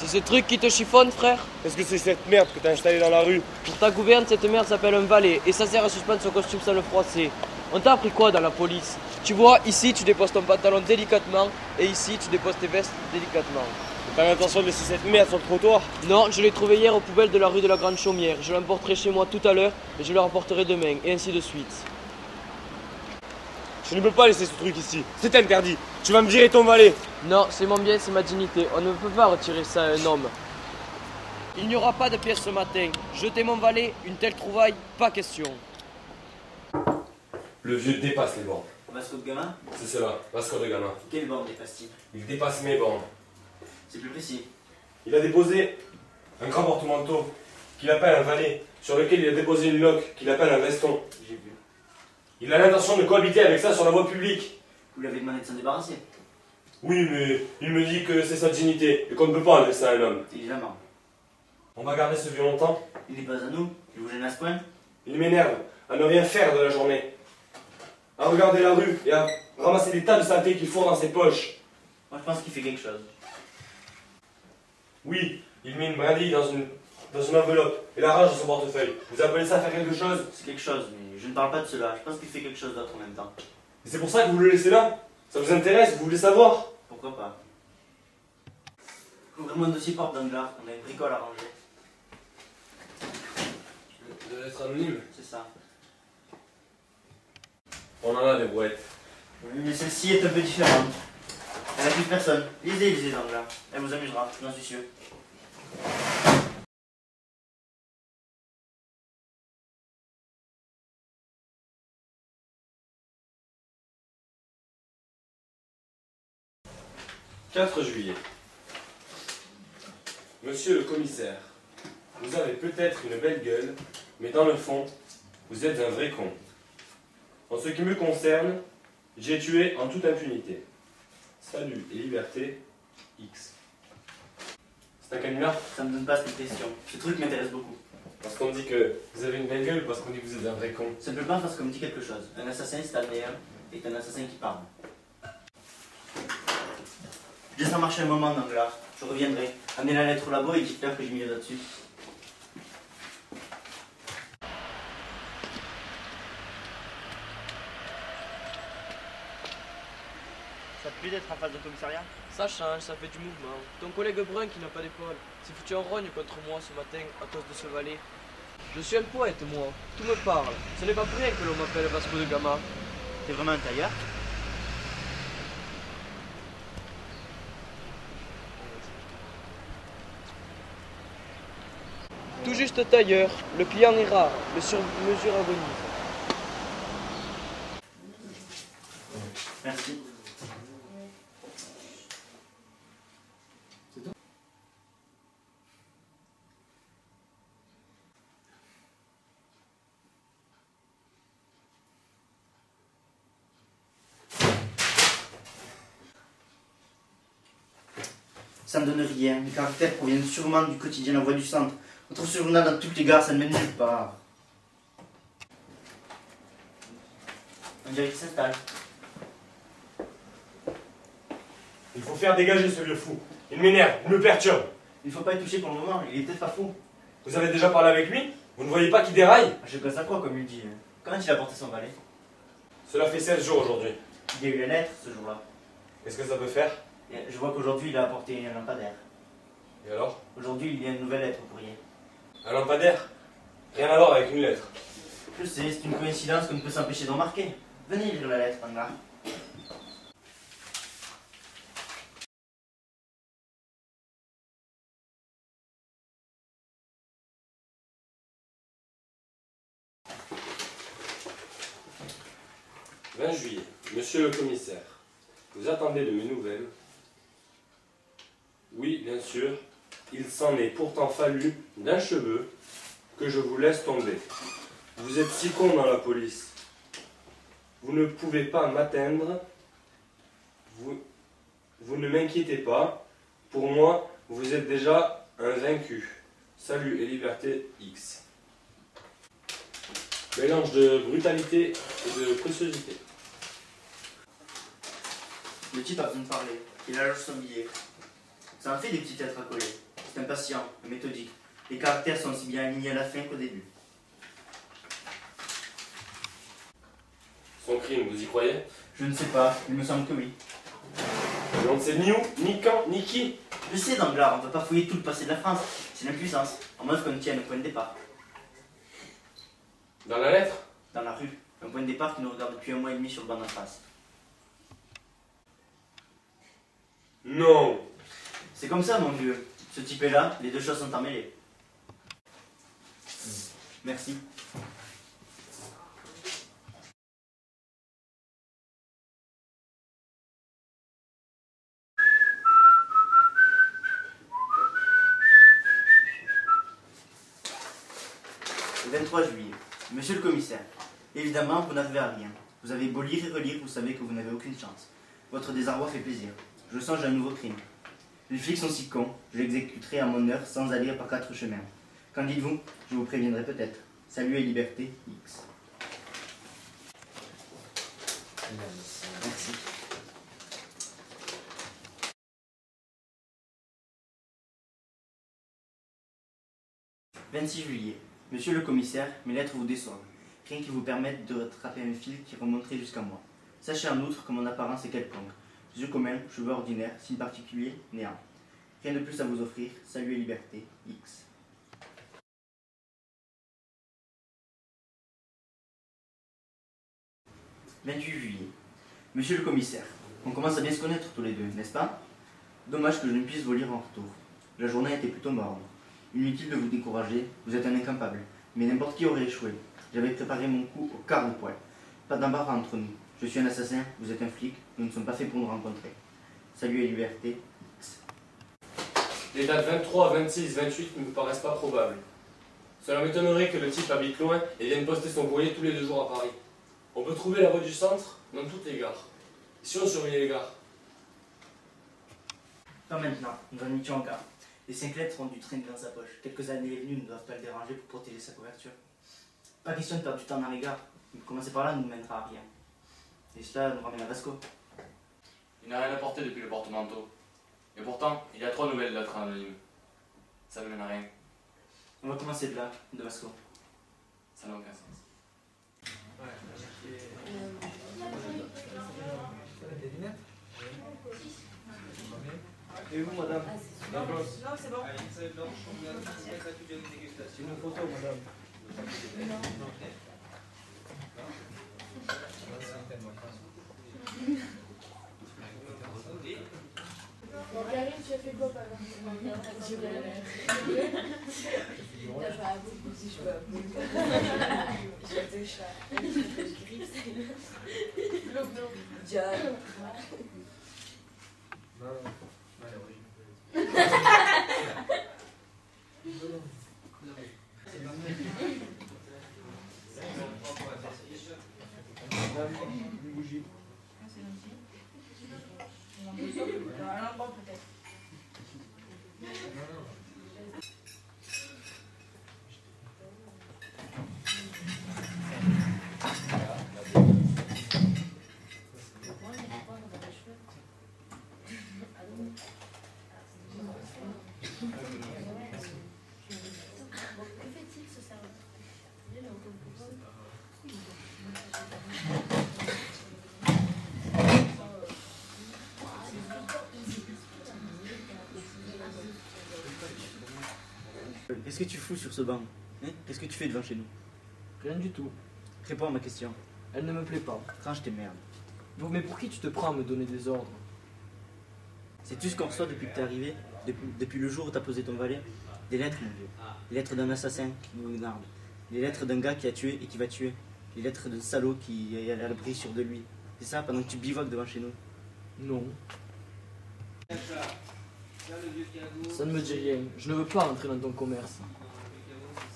C'est ce truc qui te chiffonne, frère? Qu'est-ce que c'est cette merde que t'as installée dans la rue? Pour ta gouverne, cette merde s'appelle un valet et ça sert à suspendre son costume sans le froisser. On t'a appris quoi dans la police? Tu vois, ici tu déposes ton pantalon délicatement et ici tu déposes tes vestes délicatement. T'as l'intention de laisser cette merde sur le trottoir? Non, je l'ai trouvé hier aux poubelles de la rue de la Grande Chaumière. Je l'emporterai chez moi tout à l'heure et je le rapporterai demain, et ainsi de suite. Je ne peux pas laisser ce truc ici. C'est interdit. Tu vas me virer ton valet. Non, c'est mon bien, c'est ma dignité. On ne peut pas retirer ça à un homme. Il n'y aura pas de pièce ce matin. Jeter mon valet, une telle trouvaille, pas question. Le vieux dépasse les bornes. Vasco de Gama? C'est cela, Vasco de Gama. Quelle borne dépasse-t-il? Il dépasse mes bornes. C'est plus précis. Il a déposé un grand porte-manteau qu'il appelle un valet, sur lequel il a déposé une loque qu'il appelle un veston. J'ai vu. Il a l'intention de cohabiter avec ça sur la voie publique. Vous lui avez demandé de s'en débarrasser? Oui, mais il me dit que c'est sa dignité et qu'on ne peut pas enlever ça à un homme. Évidemment. On va garder ce vieux longtemps. Il n'est pas à nous. Il vous gêne à ce point? Il m'énerve à ne rien faire de la journée. À regarder la rue et à ramasser des tas de saletés qu'il fourre dans ses poches. Moi je pense qu'il fait quelque chose. Oui, il met une brindille dans une enveloppe et la range dans son portefeuille. Vous appelez ça faire quelque chose? C'est quelque chose, mais je ne parle pas de cela. Je pense qu'il fait quelque chose d'autre en même temps. Et c'est pour ça que vous le laissez là? Ça vous intéresse? Vous voulez savoir? Pourquoi pas? Ouvrez-moi un dossier porte d'Anglar. On a une bricole à ranger. De l'être anonyme? C'est ça. On en a des brouettes. Oui, mais celle-ci est un peu différente. Elle n'accuse personne. Lisez Anglar. Elle vous amusera, j'en suis sûr. « 4 juillet. Monsieur le commissaire, vous avez peut-être une belle gueule, mais dans le fond, vous êtes un vrai con. En ce qui me concerne, j'ai tué en toute impunité. Salut et liberté, X. » C'est un canular? Ça me donne pas cette question. Ce truc m'intéresse beaucoup. Parce qu'on dit que vous avez une belle gueule ou parce qu'on dit que vous êtes un vrai con? Simplement parce qu'on me dit quelque chose. Un assassin, c'est un est un assassin qui parle. Je descends marcher un moment, Danglars. Je reviendrai. Amenez la lettre au labo et dites-leur que j'ai mis là-dessus. Ça te plaît d'être en face de commissariat? Ça change, ça fait du mouvement. Ton collègue brun qui n'a pas d'épaule s'est foutu en rogne contre moi ce matin à cause de ce valet. Je suis un poète, moi. Tout me parle. Ce n'est pas pour rien que l'on m'appelle Vasco de Gama. T'es vraiment un tailleur? Tout juste tailleur. Le client est rare. Le sur-mesure agonise. Merci. Ça me donne rien. Mes caractères proviennent sûrement du quotidien La Voix du Centre. On trouve ce journal dans toutes les gares, ça ne mène nulle part. On dirait qu'il s'installe. Il faut faire dégager ce vieux fou. Il m'énerve, il me perturbe. Il ne faut pas y toucher pour le moment, il est peut-être pas fou. Vous avez déjà parlé avec lui? Vous ne voyez pas qu'il déraille? Je pense à quoi, comme il dit. Quand il a porté son valet? Cela fait 16 jours aujourd'hui. Il y a eu la lettre ce jour-là. Qu'est-ce que ça peut faire? Je vois qu'aujourd'hui il a apporté un lampadaire. Et alors? Aujourd'hui il y a une nouvelle lettre au courrier. Un lampadaire? Rien à voir avec une lettre. Je sais, c'est une coïncidence qu'on ne peut s'empêcher d'en remarquer. Venez lire la lettre, Anglar. « 20 juillet. Monsieur le commissaire, vous attendez de mes nouvelles? Oui, bien sûr. Il s'en est pourtant fallu d'un cheveu que je vous laisse tomber. Vous êtes si con dans la police. Vous ne pouvez pas m'atteindre. Vous ne m'inquiétez pas. Pour moi, vous êtes déjà un vaincu. Salut et liberté X. » Mélange de brutalité et de préciosité. Le type a besoin de parler. Il allonge son billet. Ça en fait des petites lettres à coller. c'est impatient, méthodique. Les caractères sont aussi bien alignés à la fin qu'au début. Son crime, vous y croyez? Je ne sais pas, il me semble que oui. Mais on ne sait ni où, ni quand, ni qui. Je sais, Danglars, on ne peut pas fouiller tout le passé de la France. C'est l'impuissance. En mode qu'on tienne au point de départ. Dans la lettre? Dans la rue. Un point de départ qui nous regarde depuis 1 mois et demi sur le banc d'en face. Non. C'est comme ça, mon vieux. Ce type est là, les deux choses sont emmêlées. Merci. Le 23 juillet. Monsieur le commissaire, évidemment, vous n'arrivez à rien. Vous avez beau lire et relire, vous savez que vous n'avez aucune chance. Votre désarroi fait plaisir. Je songe à un nouveau crime. Les flics sont si cons, je l'exécuterai à mon heure sans aller par 4 chemins. Qu'en dites-vous? Je vous préviendrai peut-être. Salut et liberté, X. Merci. « 26 juillet. Monsieur le commissaire, mes lettres vous déçoivent. Rien qui vous permette de rattraper un fil qui remonterait jusqu'à moi. Sachez en outre que mon apparence est quelconque. Yeux communs, cheveux ordinaires, signe particulier, néant. Rien de plus à vous offrir. Salut et liberté, X. » 28 juillet. Monsieur le commissaire, on commence à bien se connaître tous les deux, n'est-ce pas? Dommage que je ne puisse vous lire en retour. La journée était plutôt morne. Inutile de vous décourager, vous êtes un incapable. Mais n'importe qui aurait échoué. J'avais préparé mon coup au quart de poil. Pas d'embarras entre nous. Je suis un assassin, vous êtes un flic, nous ne sommes pas faits pour nous rencontrer. Salut et liberté, X. Les dates 23, 26, 28 ne me paraissent pas probables. Cela m'étonnerait que le type habite loin et vienne poster son courrier tous les 2 jours à Paris. On peut trouver la rue du centre dans toutes les gares. Si on surveillait les gares. Pas maintenant, nous en étions en gare. Les 5 lettres ont du train dans sa poche. Quelques années les venues ne doivent pas le déranger pour protéger sa couverture. Pas question de perdre du temps dans les gares. Commencer par là ne nous mènera à rien. Et cela nous ramène à Vasco. Il n'a rien apporté depuis le porte-manteau. Et pourtant, il y a 3 nouvelles lettres anonymes. Ça ne mène à rien. On va commencer de là, de Vasco. Ça n'a aucun sens. Et vous, madame? Non, c'est bon. C'est une photo, madame. Bon, Karine, tu as fait quoi par exemple? Je vais t'as pas à bout, si je peux à bout. Je fais des chats. Je fais des griffes. Diable. Une bougie. Un lambeau peut-être. Qu'est-ce que tu fous sur ce banc? Qu'est-ce que tu fais devant chez nous? Rien du tout. Réponds à ma question. Elle ne me plaît pas. Tranche tes merdes. Bon, mais pour qui tu te prends à me donner des ordres? Sais-tu ce qu'on reçoit depuis que t'es arrivé? Depuis le jour où t'as posé ton valet? Des lettres, mon vieux. Les lettres d'un assassin qui nous nargue. Les lettres d'un gars qui a tué et qui va tuer. Les lettres d'un salaud qui est à l'abri sûr de lui. C'est ça, pendant que tu bivouaques devant chez nous? Non. Ça ne me dit rien. Je ne veux pas rentrer dans ton commerce.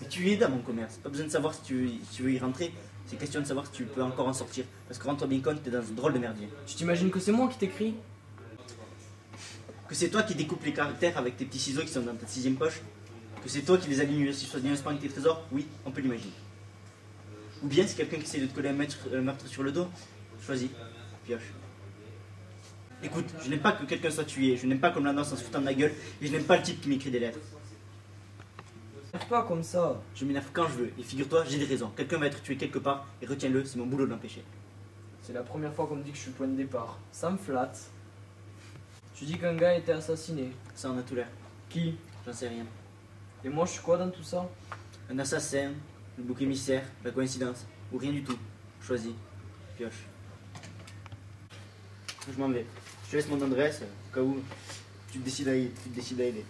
Mais tu y es dans mon commerce. Pas besoin de savoir si tu veux y rentrer. C'est question de savoir si tu peux encore en sortir. Parce que rends-toi bien compte, t'es dans un drôle de merdier. Tu t'imagines que c'est moi qui t'écris? Que c'est toi qui découpes les caractères avec tes petits ciseaux qui sont dans ta 6ème poche? Que c'est toi qui les alignes soigneusement avec tes trésors? Oui, on peut l'imaginer. Ou bien c'est quelqu'un qui essaie de te coller un meurtre sur le dos? Choisis, pioche. Écoute, je n'aime pas que quelqu'un soit tué, je n'aime pas qu'on me l'annonce en se foutant de ma gueule, et je n'aime pas le type qui m'écrit des lettres. Fais pas comme ça. Je m'énerve quand je veux, et figure-toi, j'ai des raisons. Quelqu'un va être tué quelque part, et retiens-le, c'est mon boulot de l'empêcher. C'est la première fois qu'on me dit que je suis le point de départ. Ça me flatte. Tu dis qu'un gars a été assassiné. Ça en a tout l'air. Qui? J'en sais rien. Et moi je suis quoi dans tout ça? Un assassin, le bouc émissaire, la coïncidence, ou rien du tout. Choisis. Pioche. Je m'en vais. Je te laisse mon adresse, au cas où tu te décides à aider.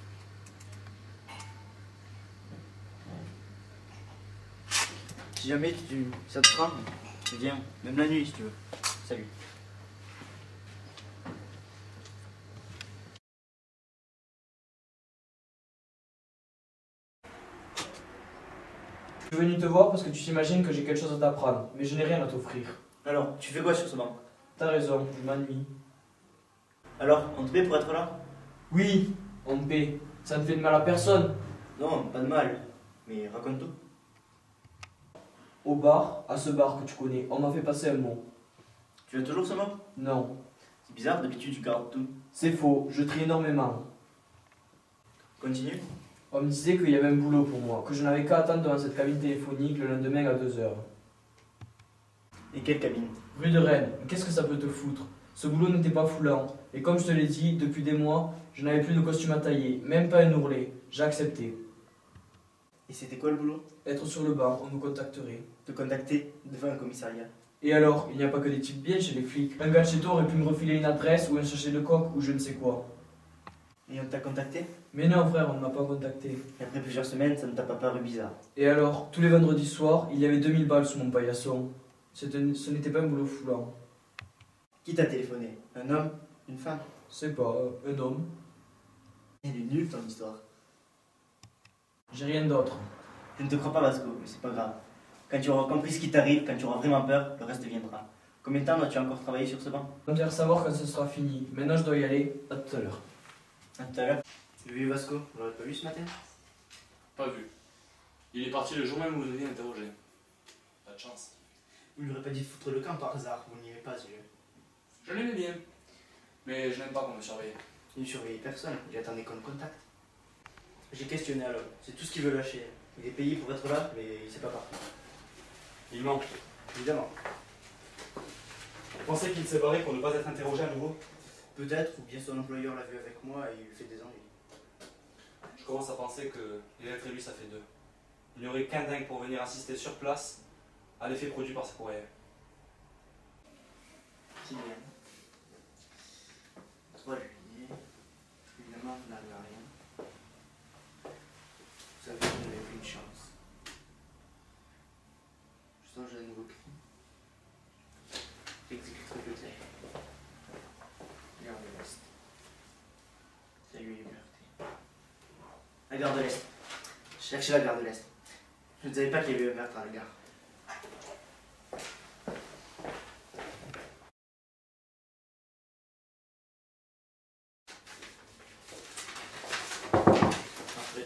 Si jamais ça te prend, viens, même la nuit si tu veux. Salut. Je suis venu te voir parce que tu t'imagines que j'ai quelque chose à t'apprendre, mais je n'ai rien à t'offrir. Alors, tu fais quoi sur ce banc? T'as raison, je m'ennuie. Alors, on te paie pour être là? Oui, on me paie. Ça ne fait de mal à personne. Non, pas de mal. Mais raconte tout. Au bar, à ce bar que tu connais, on m'a fait passer un mot. Tu as toujours ce mot? Non, C'est bizarre, d'habitude tu gardes tout. c'est faux, je trie énormément. Continue. On me disait qu'il y avait un boulot pour moi, que je n'avais qu'à attendre devant cette cabine téléphonique le lendemain à 2 h. Et quelle cabine? Rue de Rennes, mais qu'est-ce que ça peut te foutre? Ce boulot n'était pas foulant, et comme je te l'ai dit, depuis des mois, je n'avais plus de costume à tailler, même pas un ourlet. J'ai accepté. Et c'était quoi le boulot? Être sur le banc, on me contacterait. Te contacter devant un commissariat. Et alors, il n'y a pas que des types bien chez les flics. Un gadgeto aurait pu me refiler une adresse ou un sachet de coke ou je ne sais quoi. Et on t'a contacté? Mais non frère, on ne m'a pas contacté. Et après plusieurs semaines, ça ne t'a pas paru bizarre. Et alors, tous les vendredis soirs, il y avait 2000 balles sous mon paillasson. Ce n'était pas un boulot foulant. Qui t'a téléphoné? Un homme? Une femme? C'est pas, un homme. Elle est nulle ton histoire. J'ai rien d'autre. Je ne te crois pas Vasco, mais c'est pas grave. Quand tu auras compris ce qui t'arrive, quand tu auras vraiment peur, le reste viendra. Combien de temps dois-tu encore travailler sur ce banc? On va savoir quand ce sera fini. Maintenant je dois y aller. À tout à l'heure. À tout à l'heure. Tu as vu Vasco? On l'aurait pas vu ce matin? Pas vu. Il est parti le jour même où vous veniez interroger. Pas de chance. Vous lui aurez pas dit de foutre le camp par hasard, vous n'y aimez pas ce jeu. Je l'aimais bien. Mais je n'aime pas qu'on me surveille. Il ne surveillait personne, il attendait qu'on le contacte. J'ai questionné alors, c'est tout ce qu'il veut lâcher. Il est payé pour être là, mais il sait pas partir. Il manque. Évidemment. Vous pensez qu'il s'est barré pour ne pas être interrogé à nouveau? Peut-être, ou bien son employeur l'a vu avec moi et il lui fait des ennuis. Je commence à penser que les lettres et lui, ça fait deux. Il n'y aurait qu'un dingue pour venir assister sur place à l'effet produit par ses courriers. C'est bien. 3 juillet. Évidemment, vous n'arrivez à rien. Vous savez que vous n'avez aucune chance. Je sens que j'ai un nouveau cri. Exécuterai peut-être. Gare de l'Est. Salut liberté. La gare de l'Est. Je cherchais la gare de l'Est. Je ne savais pas qu'il y avait un meurtre à la gare.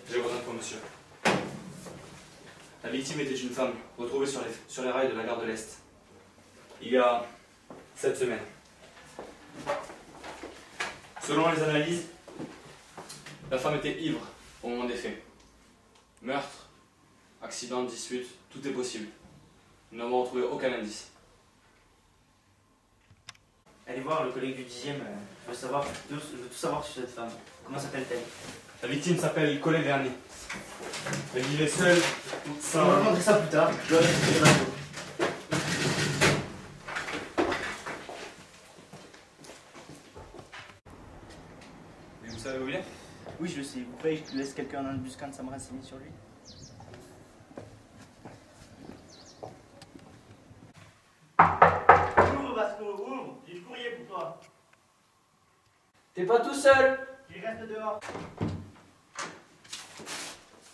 J'ai votre info, monsieur. La victime était une femme, retrouvée sur les rails de la gare de l'Est. Il y a 7 semaines. Selon les analyses, la femme était ivre au moment des faits. Meurtre, accident, dispute, tout est possible. Nous n'avons retrouvé aucun indice. Allez voir le collègue du 10e, je veux tout savoir sur cette femme. Comment s'appelle-t-elle? La victime s'appelle Colette Vernier. Elle vivait seule, On sans... va montrer ça plus tard, je dois récupérer l'info. Et vous savez où il est? Oui, je le sais. Vous croyez que je laisse quelqu'un en embuscade sans me renseigner sur lui? Ouvre, Vasco, ouvre! J'ai du courrier pour toi. T'es pas tout seul? Il reste dehors.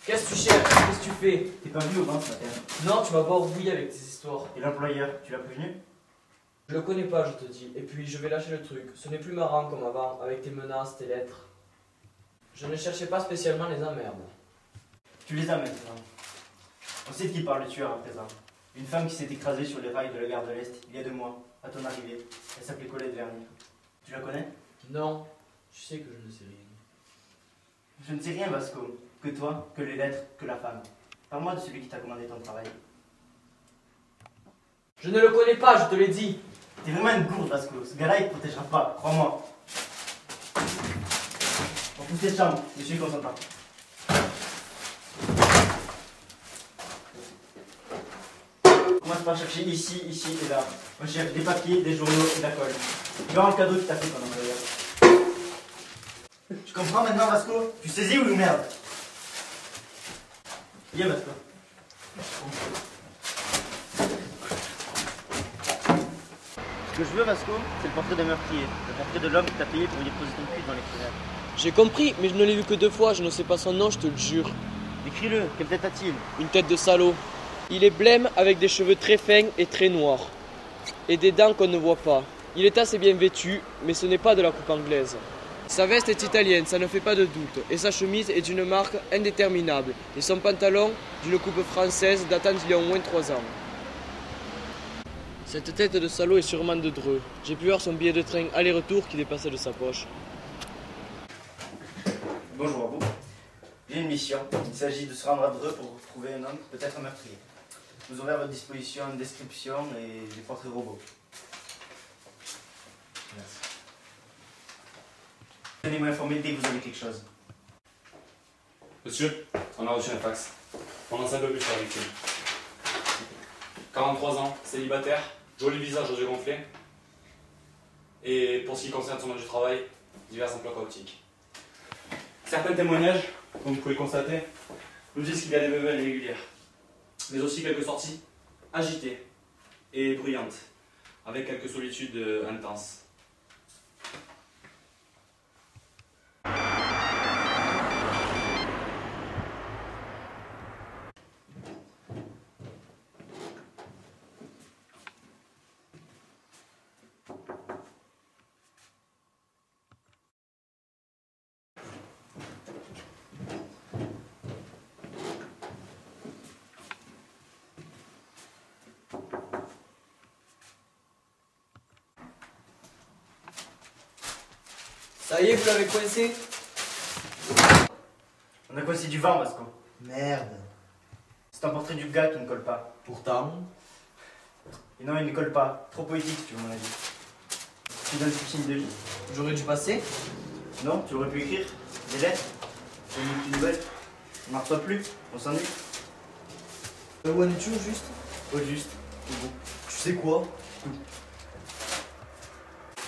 Qu'est-ce que tu cherches? Qu'est-ce que tu fais? T'es pas venu au banc ce matin. Non, tu m'as pas embrouillé avec tes histoires. Et l'employeur, tu l'as prévenu? Je le connais pas, je te dis. Et puis je vais lâcher le truc. Ce n'est plus marrant comme avant, avec tes menaces, tes lettres. Je ne cherchais pas spécialement les emmerdes. Tu les as maintenant. On sait de qui parle le tueur à présent. Une femme qui s'est écrasée sur les rails de la gare de l'Est il y a 2 mois, à ton arrivée. Elle s'appelait Colette Vernier. Tu la connais? Non, tu sais que je ne sais rien. Je ne sais rien, Vasco. Que toi, que les lettres, que la femme. Parle-moi de celui qui t'a commandé ton travail. Je ne le connais pas, je te l'ai dit. T'es vraiment une gourde, Vasco. Ce gars-là, il te protégera pas, crois-moi. On pousse cette chambre, monsieur consentant. Commence par chercher ici, ici et là. On cherche des papiers, des journaux et de la colle. Tu verras le cadeau qui t'a fait pendant d'ailleurs. Tu comprends maintenant, Vasco? Tu saisis ou merde? Viens, Vasco. Ce que je veux, Vasco, c'est le portrait d'un meurtrier. Le portrait de l'homme qui t'a payé pour venir poser ton cul dans les fenêtres. J'ai compris, mais je ne l'ai vu que 2 fois, je ne sais pas son nom, je te le jure. Décris-le, quelle tête a-t-il? Une tête de salaud. Il est blême avec des cheveux très fins et très noirs. Et des dents qu'on ne voit pas. Il est assez bien vêtu, mais ce n'est pas de la coupe anglaise. Sa veste est italienne, ça ne fait pas de doute. Et sa chemise est d'une marque indéterminable. Et son pantalon d'une coupe française datant d'il y a au moins 3 ans. Cette tête de salaud est sûrement de Dreux. J'ai pu voir son billet de train aller-retour qui dépassait de sa poche. Bonjour à vous. J'ai une mission. Il s'agit de se rendre à Dreux pour trouver un homme, peut-être un meurtrier. Vous aurez à votre disposition une description et des portraits robots. Merci. Venez m'informer dès que vous avez quelque chose. Monsieur, on a reçu un fax. On en sait un peu plus sur la victime. 43 ans, célibataire, joli visage aux yeux gonflés. Et pour ce qui concerne son mode du travail, divers emplois chaotiques. Certains témoignages, comme vous pouvez le constater, nous disent qu'il y a des besoins irrégulières, mais aussi quelques sorties agitées et bruyantes, avec quelques solitudes intenses. Ça y est, vous l'avez coincé? On a coincé du vent, Vasco. Merde. C'est un portrait du gars qui ne colle pas. Pourtant. Et non, il ne colle pas. Trop poétique, si tu veux mon avis. Tu donnes ce signe de vie. J'aurais dû passer? Non, tu aurais pu écrire des lettres. Une nouvelle. On n'en reçoit plus. On s'ennuie. Où en es-tu au juste? Au juste. Tout bon. Tu sais quoi?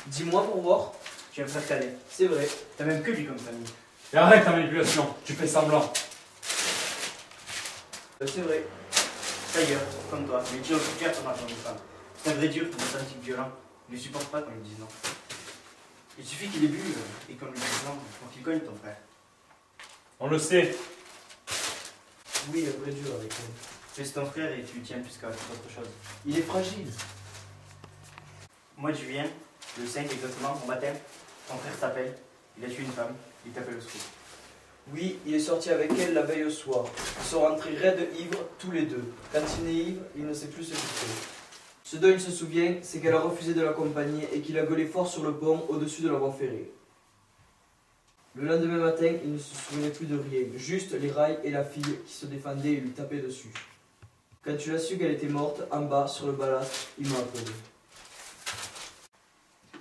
Dis-moi pour voir. Tu es un frère cadet. C'est vrai. T'as même que lui comme famille. Et arrête ta manipulation, tu fais semblant. C'est vrai. D'ailleurs, comme toi, mais tient au soutien ton argent de femme. C'est un vrai dur pour un type violent. Il ne supporte pas qu'on lui dise non. Il suffit qu'il ait bu et qu'on lui dise non quand il cogne ton frère. On le sait. Oui, un vrai dur avec lui. Mais c'est ton frère et tu lui tiens plus qu'à toute autre chose. Il est fragile. Mois de juillet, le 5 exactement, au matin, ton frère t'appelle, il a tué une femme, il t'appelle au secours. Oui, il est sorti avec elle la veille au soir. Ils sont rentrés raides ivres, tous les deux. Quand il est ivre, il ne sait plus ce qu'il fait. Ce dont il se souvient, c'est qu'elle a refusé de l'accompagner et qu'il a gueulé fort sur le pont au-dessus de la voie ferrée. Le lendemain matin, il ne se souvenait plus de rien, juste les rails et la fille qui se défendaient et lui tapaient dessus. Quand tu l'as su qu'elle était morte, en bas, sur le ballastre, il m'a appelé.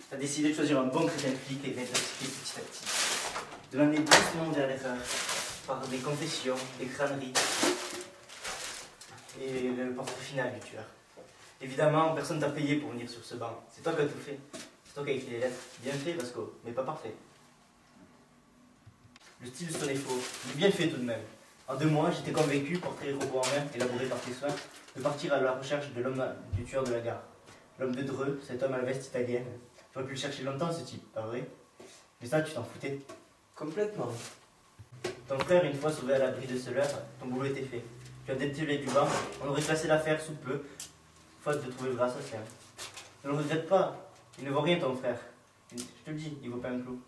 T'as décidé de choisir un bon chrétien de flic et d'intoxiquer petit à petit. De l'amener doucement vers l'erreur, par des confessions, des crâneries, et le portrait final du tueur. Évidemment, personne t'a payé pour venir sur ce banc. C'est toi qui as tout fait. C'est toi qui as écrit les lettres. Bien fait, Vasco, mais pas parfait. Le style sonnait faux, mais bien fait tout de même. En 2 mois, j'étais convaincu, portrait robot en main, élaboré par tes soins, de partir à la recherche de l'homme du tueur de la gare. L'homme de Dreux, cet homme à la veste italienne. J'aurais pu le chercher longtemps, ce type, pas vrai? Mais ça, tu t'en foutais. Complètement. Ton frère, une fois sauvé à l'abri de ce leurre, ton boulot était fait. Tu as dételé du banc, on aurait classé l'affaire sous peu, faute de trouver le vrai assassin. Ne le regrette pas, il ne vaut rien ton frère. Je te le dis, il vaut pas un clou.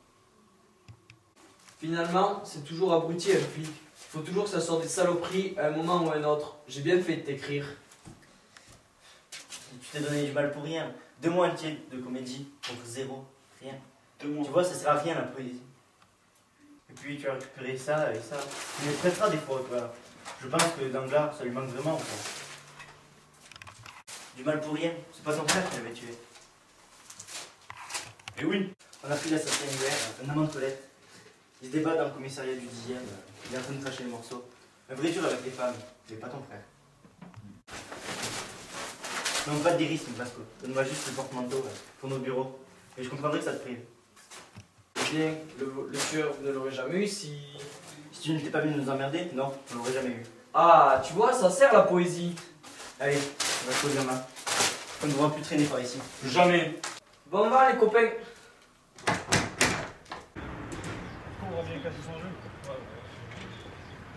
Finalement, c'est toujours abruti un flic. Il faut toujours que ça sorte des saloperies à un moment ou à un autre. J'ai bien fait de t'écrire. Tu t'es donné du mal pour rien. 2 mois entiers de comédie contre 0, rien. 2 mois. Tu vois, ça sert à rien la poésie. Et puis tu as récupéré ça et ça. Tu les prêteras des fois, quoi. Je pense que Danglars, ça lui manque vraiment, quoi. Du mal pour rien, c'est pas ton frère qui l'avait tué. Et oui. On a pris l'assassin hier, un amant de Colette. Il se débat dans le commissariat du 10e, il est en train de cracher les morceaux. Un vrai dur avec les femmes, mais pas ton frère. Non, pas de dérisme, Vasco. Donne-moi juste le porte-manteau pour nos bureaux. Et je comprendrai que ça te prive. Eh bien, le tueur, vous ne l'aurez jamais eu si... Si tu n'étais pas venu nous emmerder, non, on l'aurait jamais eu. Ah, tu vois, ça sert la poésie. Allez, Vasco, gamin. On ne devra plus traîner par ici. Jamais. Bon, on va les copains. On va bien casser son jeu.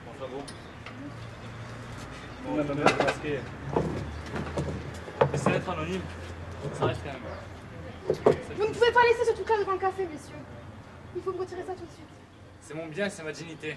Bon, ça vaut. Bon, même de masquer. Essayer d'être anonyme, ça reste quand même. Vous ne pouvez pas laisser ce truc-là devant le café, messieurs. Il faut me retirer ça tout de suite. C'est mon bien, c'est ma dignité.